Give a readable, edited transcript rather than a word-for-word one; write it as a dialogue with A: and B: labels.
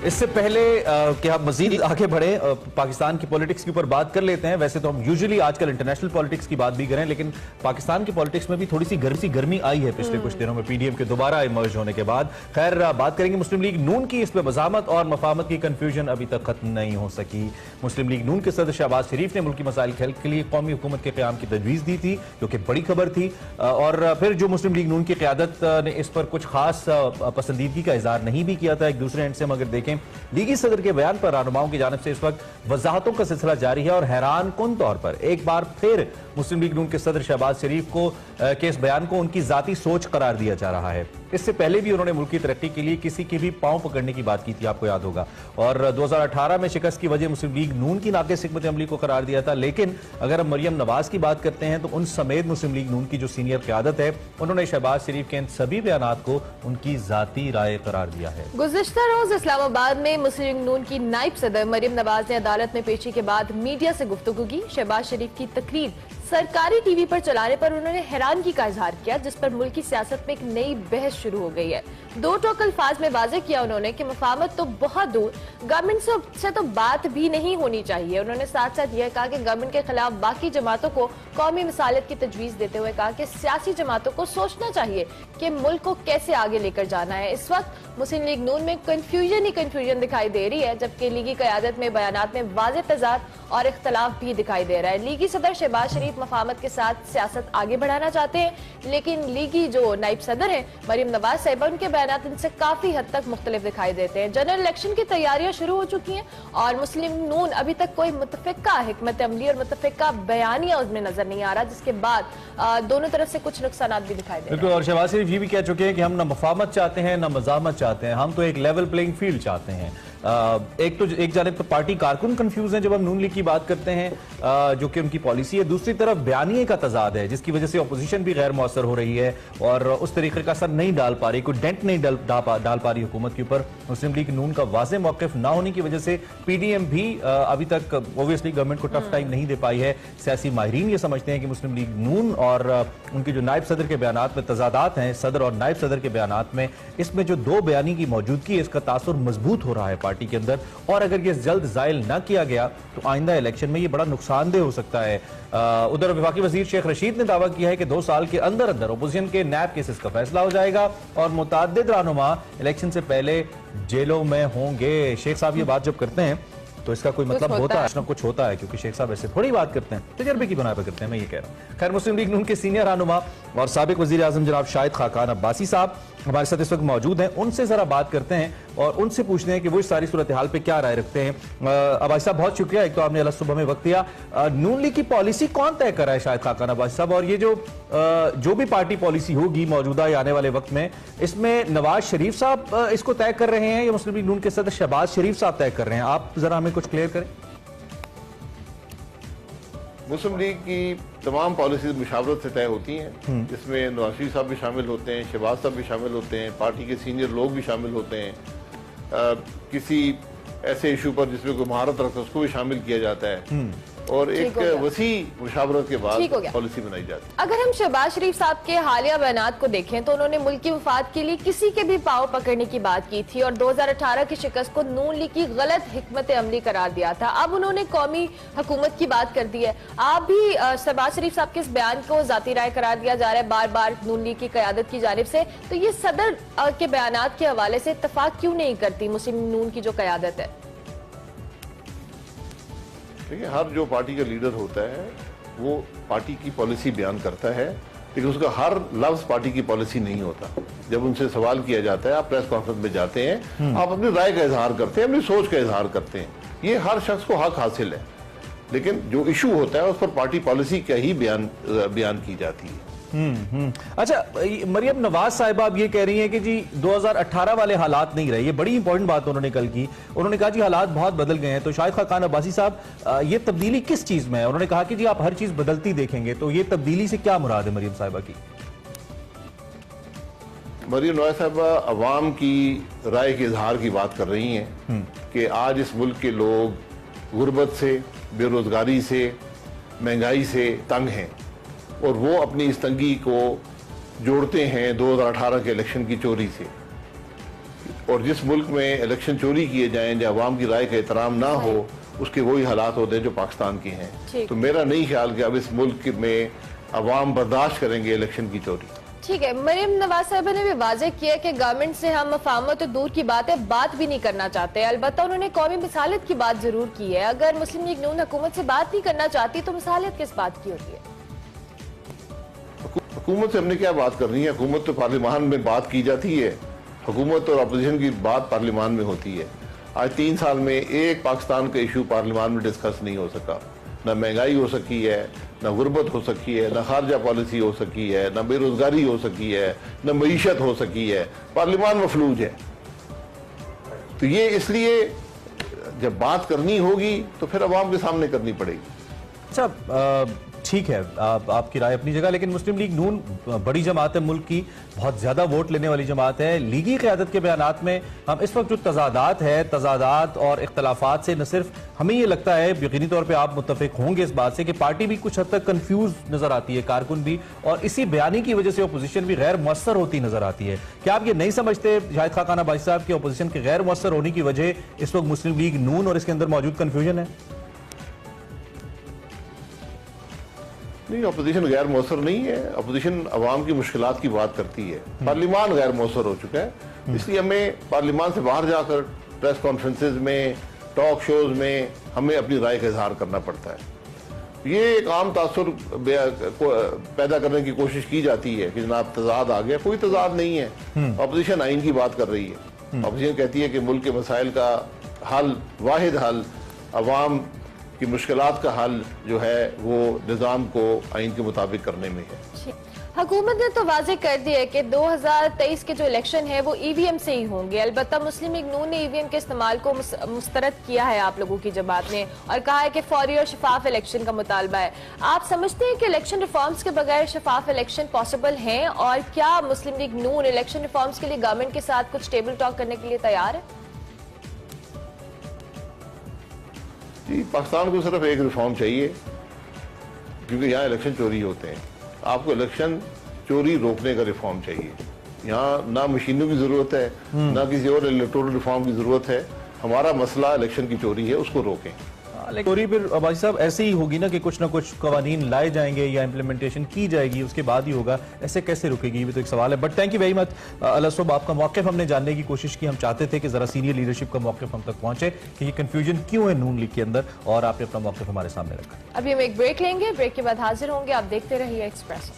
A: اس سے پہلے کہ ہم مزید آگے بڑھیں پاکستان کی پولیٹکس کے اوپر بات کر لیتے ہیں. ویسے تو ہم یوزلی آج کل انٹرنیشنل پولیٹکس کی بات بھی کریں, لیکن پاکستان کی پولیٹکس میں بھی تھوڑی سی گرمی آئی ہے پچھلے کچھ دنوں میں پی ڈی ایم کے دوبارہ ایمرج ہونے کے بعد. خیر بات کریں گے مسلم لیگ نون کی. اس پہ مزاحمت اور مفاہمت کی کنفیوژن ابھی تک ختم نہیں ہو سکی. مسلم لیگ نون کے صدر شہباز شریف نے ملکی مسائل کے حل کے لیے قومی حکومت کے قیام کی تجویز دی تھی, جو کہ بڑی خبر تھی. اور پھر جو مسلم لیگ نون کی قیادت نے اس پر کچھ خاص پسندیدگی کا اظہار نہیں بھی کیا تھا ایک دوسرے اینڈ سے. مگر دیکھیں لیگی صدر کے بیان پر رہنماؤں کی جانب سے اس وقت وضاحتوں کا سلسلہ جاری ہے, اور حیران کن طور پر ایک بار پھر مسلم لیگ نون کے صدر شہباز شریف کو کے اس بیان کو ان کی ذاتی سوچ قرار دیا جا رہا ہے. اس سے پہلے بھی انہوں نے ملکی ترقی کے لیے کسی کی بھی پاؤں پکڑنے کی بات کی تھی, آپ کو یاد ہوگا. اور 2018 میں شکست کی وجہ مسلم لیگ نون کی ناقص حکمت عملی کو قرار دیا تھا. لیکن اگر ہم مریم نواز کی بات کرتے ہیں تو ان سمیت مسلم لیگ نون کی جو سینئر قیادت ہے, انہوں نے شہباز شریف کے ان سبھی بیانات کو ان کی ذاتی رائے قرار دیا ہے.
B: گزشتہ روز اسلام آباد میں مسلم لیگ نون کی نائب صدر مریم نواز نے عدالت میں پیشی کے بعد میڈیا سے گفتگو کی. شہباز شریف کی تقریر سرکاری ٹی وی پر چلانے پر انہوں نے حیرانگی کا اظہار کیا, جس پر ملکی سیاست میں ایک نئی بحث شروع ہو گئی ہے. دو ٹوک الفاظ میں واضح کیا انہوں نے کہ مفاہمت تو بہت دور, گورنمنٹ سے تو بات بھی نہیں ہونی چاہیے. انہوں نے ساتھ ساتھ یہ کہا کہ گورنمنٹ کے خلاف باقی جماعتوں کو قومی مصالحت کی تجویز دیتے ہوئے کہا کہ سیاسی جماعتوں کو سوچنا چاہیے کہ ملک کو کیسے آگے لے کر جانا ہے. اس وقت مسلم لیگ نون میں کنفیوژن دکھائی دے رہی ہے, جبکہ لیگی قیادت میں بیانات میں واضح تضاد اور اختلاف بھی دکھائی دے رہا ہے. لیگی صدر شہباز شریف مفاہمت کے ساتھ سیاست آگے بڑھانا چاہتے ہیں, لیکن لیگی جو نائب صدر ہیں مریم نواز صاحبہ, ان کے بیانات ان سے کافی حد تک مختلف دکھائی دیتے ہیں. جنرل الیکشن کی تیاریاں شروع ہو چکی ہیں اور مسلم نون ابھی تک کوئی متفقہ حکمت عملی اور متفقہ بیانیہ اس میں نظر نہیں آ رہا, جس کے بعد دونوں طرف سے کچھ نقصانات بھی دکھائی دے رہے ہیں.
A: اور شہباز شریف یہ بھی کہہ چکے ہیں کہ ہم نہ مفاہمت چاہتے ہیں نہ مزاحمت چاہتے ہیں, ہم تو ایک لیول پلینگ فیلڈ چاہتے ہیں. ایک جانب تو پارٹی کارکن کنفیوز ہیں جب ہم نون لیگ کی بات کرتے ہیں, جو کہ ان کی پالیسی ہے. دوسری طرف بیانیے کا تضاد ہے, جس کی وجہ سے اپوزیشن بھی غیر مؤثر ہو رہی ہے اور اس طریقے کا اثر نہیں ڈال پا رہی, کوئی ڈینٹ نہیں ڈال پا رہی حکومت کے اوپر. مسلم لیگ نون کا واضح موقف نہ ہونے کی وجہ سے پی ڈی ایم بھی ابھی تک اوبویسلی گورنمنٹ کو ٹف ٹائم نہیں دے پائی ہے. سیاسی ماہرین یہ سمجھتے ہیں کہ مسلم لیگ نون اور ان کے جو نائب صدر کے بیانات میں تضادات ہیں, صدر اور نائب صدر کے بیانات میں, اس میں جو دو بیانی کی موجودگی ہے, اس کا تاثر مضبوط ہو رہا ہے پارٹی کے اندر. اور اگر یہ جلد زائل نہ کیا گیا تو آئندہ الیکشن میں یہ بڑا نقصان دہ ہو سکتا ہے. ادھر وفاقی وزیر شیخ رشید نے دعویٰ کیا ہے کہ 2 سال کے اندر اپوزیشن کے نیب کیسز کا فیصلہ ہو جائے گا اور متعدد رہنما الیکشن سے پہلے جیلوں میں ہوں گے. شیخ صاحب یہ بات جب کرتے ہیں تو اس کا کوئی مطلب ہوتا ہے, کچھ ہوتا ہے, کیونکہ شیخ صاحب ایسے تھوڑی بات کرتے ہیں, تجربے کی بنا پہ کرتے ہیں, میں یہ کہہ رہا ہوں. خیر مسلم لیگ نون کے سینئر رہنما اور سابق وزیر اعظم جناب شاہد خاقان عباسی صاحب ہمارے ساتھ اس وقت موجود ہیں. ان سے ذرا بات کرتے ہیں اور ان سے پوچھتے ہیں کہ وہ اس ساری صورتحال پہ کیا رائے رکھتے ہیں. عباسی صاحب بہت شکریہ, ایک تو آپ نے الگ صبح میں وقت دیا. نون لیگ کی پالیسی کون طے کر رہا ہے شاہد خاقان عباسی صاحب, اور یہ جو بھی پارٹی پالیسی ہوگی موجودہ یا آنے والے وقت میں, اس میں نواز شریف صاحب اس کو طے کر رہے ہیں یا مسلم لیگ نون کے صدر شہباز شریف صاحب طے کر رہے ہیں؟ آپ ذرا ہمیں کچھ کلیئر کریں.
C: مسلم لیگ کی تمام پالیسیز مشاورت سے طے ہوتی ہیں, اس میں نواز شریف صاحب بھی شامل ہوتے ہیں, شہباز صاحب بھی شامل ہوتے ہیں, پارٹی کے سینئر لوگ بھی شامل ہوتے ہیں. کسی ایسے ایشو پر جس میں کوئی مہارت رکھتا ہے اس کو بھی شامل کیا جاتا ہے اور ایک وسیع مشاورت کے بعد پالیسی بنائی جاتی ہے.
B: اگر ہم شہباز شریف صاحب کے حالیہ بیانات کو دیکھیں تو انہوں نے ملکی مفاد کے لیے کسی کے بھی پاؤں پکڑنے کی بات کی تھی اور 2018 کی شکست کو نون لیگ کی غلط حکمت عملی قرار دیا تھا. اب انہوں نے قومی حکومت کی بات کر دی ہے. آپ بھی شہباز شریف صاحب کے اس بیان کو ذاتی رائے قرار دیا جا رہا ہے بار بار نون لیگ کی قیادت کی جانب سے, تو یہ صدر کے بیانات کے حوالے سے اتفاق کیوں نہیں کرتی مسلم نون کی جو قیادت ہے؟
C: دیکھیں, ہر جو پارٹی کا لیڈر ہوتا ہے وہ پارٹی کی پالیسی بیان کرتا ہے, لیکن اس کا ہر لفظ پارٹی کی پالیسی نہیں ہوتا. جب ان سے سوال کیا جاتا ہے, آپ پریس کانفرنس میں جاتے ہیں, آپ اپنی رائے کا اظہار کرتے ہیں, اپنی سوچ کا اظہار کرتے ہیں, یہ ہر شخص کو حق حاصل ہے. لیکن جو ایشو ہوتا ہے اس پر پارٹی پالیسی کا ہی بیان کی جاتی ہے.
A: اچھا, مریم نواز صاحبہ اب یہ کہہ رہی ہیں کہ جی 2018 والے حالات نہیں رہے. یہ بڑی امپورٹنٹ بات انہوں نے کل کی. انہوں نے کہا جی حالات بہت بدل گئے ہیں. تو شاہد خاقان عباسی صاحب, یہ تبدیلی کس چیز میں ہے؟ انہوں نے کہا کہ جی آپ ہر چیز بدلتی دیکھیں گے, تو یہ تبدیلی سے کیا مراد ہے مریم صاحبہ کی؟
C: مریم نواز صاحبہ عوام کی رائے کے اظہار کی بات کر رہی ہیں کہ آج اس ملک کے لوگ غربت سے, بے روزگاری سے, مہنگائی سے تنگ ہیں اور وہ اپنی اس تنگی کو جوڑتے ہیں 2018 کے الیکشن کی چوری سے. اور جس ملک میں الیکشن چوری کیے جائیں جہاں عوام کی رائے کا احترام نہ ہو اس کے وہی حالات ہوتے ہیں جو پاکستان کے ہیں. تو میرا نہیں خیال کہ اب اس ملک میں عوام برداشت کریں گے الیکشن کی چوری.
B: ٹھیک ہے، مریم نواز صاحبہ نے بھی واضح کیا کہ گورنمنٹ سے ہم مفاہمت دور کی بات بھی نہیں کرنا چاہتے. البتہ انہوں نے قومی مصالحت کی بات ضرور کی ہے. اگر مسلم لیگ نون حکومت سے بات نہیں کرنا چاہتی تو مصالحت کس بات کی ہوتی ہے؟
C: حکومت سے ہم نے کیا بات کرنی ہے؟ حکومت تو پارلیمان میں بات کی جاتی ہے. حکومت اور اپوزیشن کی بات پارلیمان میں ہوتی ہے. آج 3 سال میں ایک پاکستان کا ایشو پارلیمان میں ڈسکس نہیں ہو سکا. نہ مہنگائی ہو سکی ہے، نہ غربت ہو سکی ہے، نہ خارجہ پالیسی ہو سکی ہے، نہ بے روزگاری ہو سکی ہے، نہ معیشت ہو سکی ہے. پارلیمان مفلوج ہے. تو یہ اس لیے جب بات کرنی ہوگی تو پھر عوام کے سامنے کرنی پڑے گی.
A: اچھا ٹھیک ہے، آپ کی رائے اپنی جگہ، لیکن مسلم لیگ نون بڑی جماعت ہے، ملک کی بہت زیادہ ووٹ لینے والی جماعت ہے. لیگی قیادت کے بیانات میں ہم اس وقت جو تضادات اور اختلافات سے نہ صرف ہمیں یہ لگتا ہے، یقینی طور پہ آپ متفق ہوں گے اس بات سے، کہ پارٹی بھی کچھ حد تک کنفیوز نظر آتی ہے، کارکن بھی، اور اسی بیانی کی وجہ سے اپوزیشن بھی غیر مؤثر ہوتی نظر آتی ہے. کیا آپ یہ نہیں سمجھتے شاہد خاقان عباسی صاحب کہ اپوزیشن کے غیر مؤثر ہونے کی وجہ اس وقت مسلم لیگ نون اور اس کے اندر موجود کنفیوژن ہے؟
C: نہیں، اپوزیشن غیر مؤثر نہیں ہے. اپوزیشن عوام کی مشکلات کی بات کرتی ہے. پارلیمان غیر مؤثر ہو چکا ہے. اس لیے ہمیں پارلیمان سے باہر جا کر پریس کانفرنسز میں، ٹاک شوز میں ہمیں اپنی رائے کا اظہار کرنا پڑتا ہے. یہ ایک عام تاثر پیدا کرنے کی کوشش کی جاتی ہے کہ جناب تضاد آ گیا. کوئی تضاد نہیں ہے. اپوزیشن آئین کی بات کر رہی ہے. اپوزیشن کہتی ہے کہ ملک کے مسائل کا حل، واحد حل، عوام کی مشکلات کا حل جو ہے وہ نظام کو آئین کے مطابق کرنے میں ہے.
B: حکومت نے تو واضح کر دیا ہے کہ 2023 کے جو الیکشن ہے وہ ای وی ایم سے ہی ہوں گے. البتہ مسلم لیگ نون نے ای وی ایم کے استعمال کو مسترد کیا ہے آپ لوگوں کی جماعت نے، اور کہا ہے کہ فوری اور شفاف الیکشن کا مطالبہ ہے. آپ سمجھتے ہیں کہ الیکشن ریفارمز کے بغیر شفاف الیکشن پاسبل ہیں؟ اور کیا مسلم لیگ نون الیکشن ریفارمز کے لیے گورنمنٹ کے ساتھ کچھ ٹیبل ٹاک کرنے کے لیے تیار ہے؟
C: جی، پاکستان کو صرف ایک ریفارم چاہیے، کیونکہ یہاں الیکشن چوری ہوتے ہیں. آپ کو الیکشن چوری روکنے کا ریفارم چاہیے. یہاں نہ مشینوں کی ضرورت ہے، نہ کسی اور الیکٹورل ریفارم کی ضرورت ہے. ہمارا مسئلہ الیکشن کی چوری ہے، اس کو روکیں.
A: چوری پھر عباسی صاحب ایسے ہی ہوگی نا کہ کچھ نہ کچھ قوانین لائے جائیں گے یا امپلیمنٹیشن کی جائے گی، اس کے بعد ہی ہوگا. ایسے کیسے رکے گی؟ یہ بھی تو ایک سوال ہے. But thank you very much اللہ صاحب، آپ کا موقف ہم نے جاننے کی کوشش کی. ہم چاہتے تھے کہ ذرا سینئر لیڈرشپ کا موقف ہم تک پہنچے کہ یہ کنفیوژن کیوں ہے نون لیگ کے اندر، اور آپ نے اپنا موقف ہمارے سامنے رکھا.
B: ابھی ہم ایک بریک لیں گے، بریک کے بعد حاضر ہوں گے. آپ دیکھتے رہیے ایکسپریسو.